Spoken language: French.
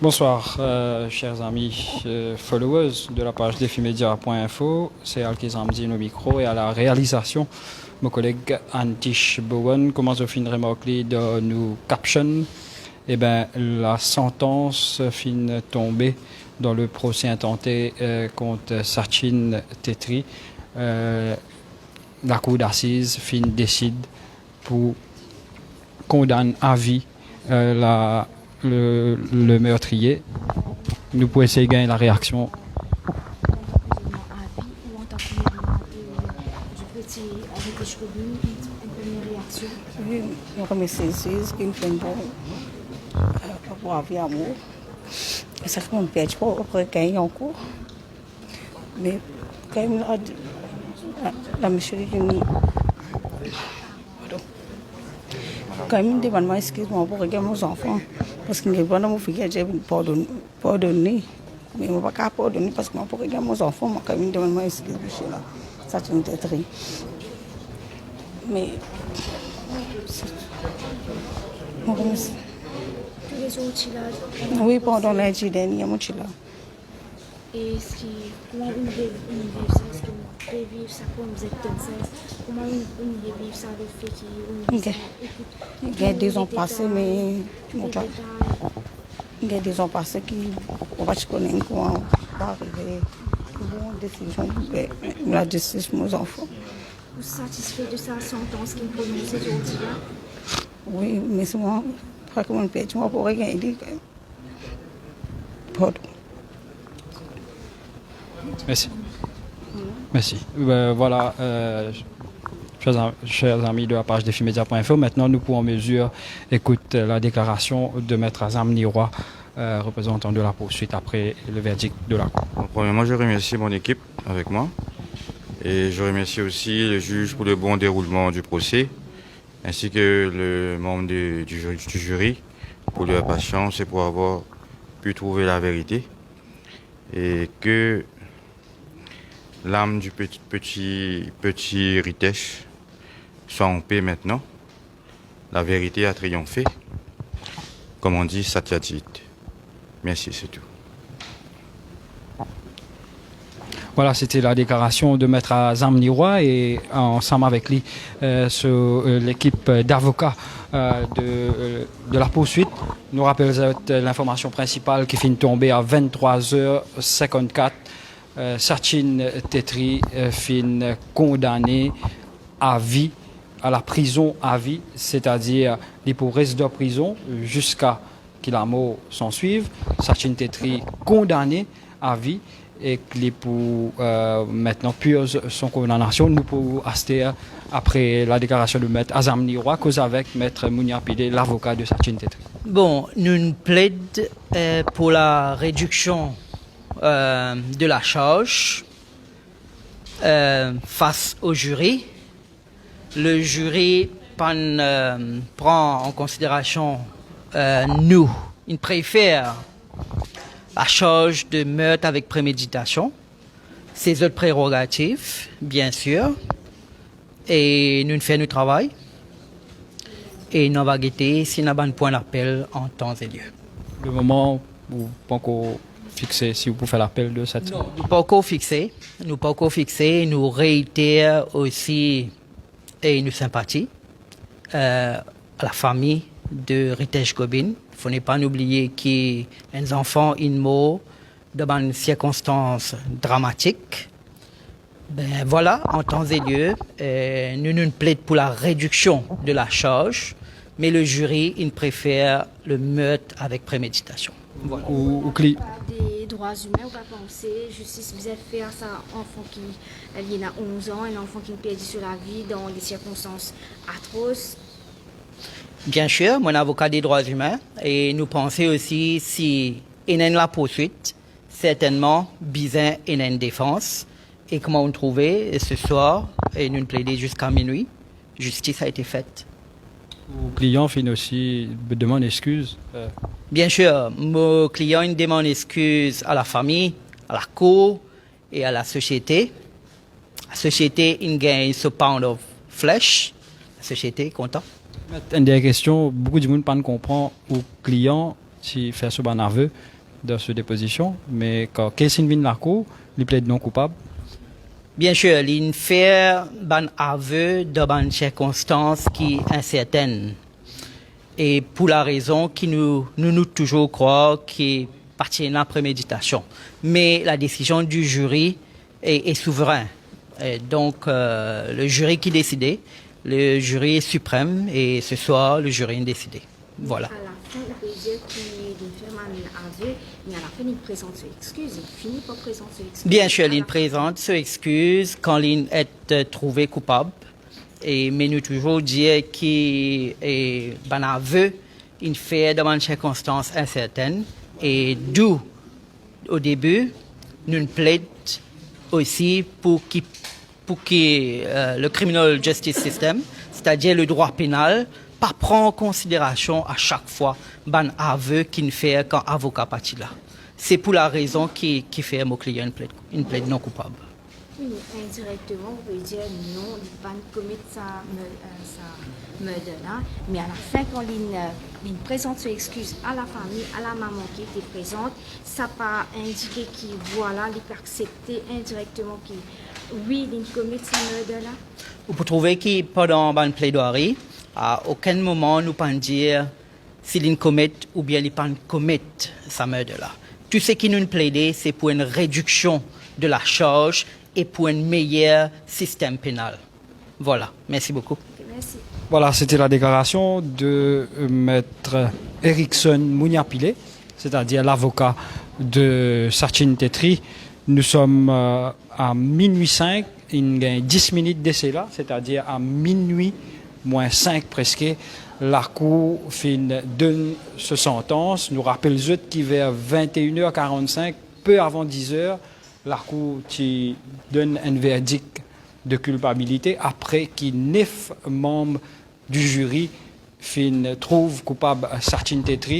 Bonsoir, chers amis followers de la page defimedia.info. C'est Alkis Ramzi au micro et à la réalisation, mon collègue Antish Bowen. Comment je finirai de nous caption? Eh bien, la sentence fin tombée dans le procès intenté contre Sachin Tetri. La cour d'assises fin décide pour condamner à vie le meurtrier. Nous pouvons essayer de gagner la réaction. Oui, je remercie les juges qui me font bon pour avoir amour. Ça fait mon père pour gagner en cours. Mais quand même, la monsieur qui me... Quand même, demande moi excuse-moi pour regarder mes enfants. Parce que je ne sais pas si je pardonner. Mais je ne peux pas pardonner parce que je pour regarder mes enfants. Je quand même demande moi excuse-moi. Ça c'est une tête. Mais... Oui, pendant lundi dernier, je suis là. Et comment on peut vivre ça? Est-ce qu'on peut vivre ça comme vous êtes comme ça? Comment on peut vivre ça le fait qu'il y a des ans passés, mais il y a des ans passés qui on va se connaître comment va arriver une décision pour la justice pour nos enfants. Vous êtes satisfait de sa sentence qu'il prononce aujourd'hui? Oui, mais c'est moi, je crois que mon père, moi, pour regarder. Pardon. Merci. Merci. Voilà, chers amis de la page defimedia.info, maintenant nous pouvons mesure écouter la déclaration de Maître Azam Niroy, représentant de la poursuite après le verdict de la Cour. Premièrement, je remercie mon équipe avec moi et je remercie aussi le juge pour le bon déroulement du procès, ainsi que le membre du jury pour leur patience et pour avoir pu trouver la vérité. Et que l'âme du petit Ritesh soit en paix maintenant. La vérité a triomphé. Comme on dit, Satya dit. Merci, c'est tout. Voilà, c'était la déclaration de Maître Azam Niroy et ensemble avec lui, l'équipe d'avocats de la poursuite. Nous rappelons l'information principale qui finit de tomber à 23h54. Sachin Tetri fin condamné à vie, à la prison à vie, c'est-à-dire il pour rester de prison jusqu'à que la mort s'en suive. Sachin Tetri condamné à vie et qu'il pour maintenant purge son condamnation. Nous pouvons assister après la déclaration de Maître Azam Niroy, cause avec Maître Mounia Pide, l'avocat de Sachin Tetri. Bon, nous plaidons pour la réduction de la charge face au jury. Le jury prend en considération il préfère la charge de meurtre avec préméditation, ses autres prérogatives, bien sûr, et nous faisons notre travail et nous allons guetter si nous avons un point d'appel en temps et lieu. Le moment où pas encore fixé, si vous pouvez faire l'appel de cette... Non, nous pas encore fixé. Nous réitérons aussi et nous sympathie à la famille de Ritesh Gobin. Il ne faut pas oublier qu'il y a des enfants morts dans des circonstances dramatiques. Ben voilà, en temps et lieu, nous plaidons pour la réduction de la charge, mais le jury, il préfère le meurtre avec préméditation. Voilà. Des droits humains, on va penser, justice vous êtes fait à ça, enfant qui a 11 ans, un enfant qui a perdu sur la vie dans des circonstances atroces. Bien sûr, mon avocat des droits humains, et nous pensons aussi si il y a la poursuite, certainement, bizarre, il y a une défense, et comment on trouvait ce soir, et nous plaidons jusqu'à minuit, justice a été faite. Le client fait aussi demande excuse. Bien sûr, mon client il demande excuse à la famille, à la cour et à la société. La société il gagne ce pound of flesh. La société est contente. Une des questions, beaucoup de monde ne comprend au client s'il fait ce bon aveu dans cette déposition, mais quand quelqu'un vient de la cour, il plaide non coupable. Bien sûr, il fait un aveu dans une circonstance qui est incertaine. Et pour la raison qui nous toujours croire qui appartient à la préméditation. Mais la décision du jury est souveraine. Et donc, le jury qui décide, le jury est suprême et ce soir, le jury a décidé. Voilà. À la fin, il peut dire qu'il fait un aveu, mais à la fin, il présente ses excuses. Il finit par présenter ses excuses. Bien sûr, il présente ses excuses quand il est trouvé coupable. Et mais nous toujours dire qu'il est un aveu, il fait dans une circonstance incertaine. Et d'où, au début, nous plaidons aussi pour que le criminal justice system, c'est-à-dire le droit pénal, pas prend en considération à chaque fois un aveu qu'il fait quand avocat parti là. C'est pour la raison qui fait mon client une plaide non coupable. Oui, mais indirectement, on peut dire non, il ne pas commettre ça meurtre-là. Mais à la fin, quand il présente ses excuses à la famille, à la maman qui était présente, ça n'a pas indiqué qu'il voilà, il peut accepter indirectement qu'il oui, il commet ça meurtre-là. Vous pouvez trouver que pendant une plaidoirie, à aucun moment nous pouvons dire s'il commet ou bien il ne commet ça meurtre-là. Tout ce qui nous plaide, c'est pour une réduction de la charge et pour un meilleur système pénal. Voilà, merci beaucoup. Merci. Voilà, c'était la déclaration de maître Erickson Mouniapile, c'est-à-dire l'avocat de Sachin Tetri. Nous sommes à minuit 5, il y a 10 minutes d'essai là, c'est-à-dire à minuit moins 5 presque. La Cour donne ce sentence. Nous rappelons qu'il vers 21h45, peu avant 10h, la Cour donne un verdict de culpabilité après que 9 membres du jury trouvent coupable Sachin Tetri.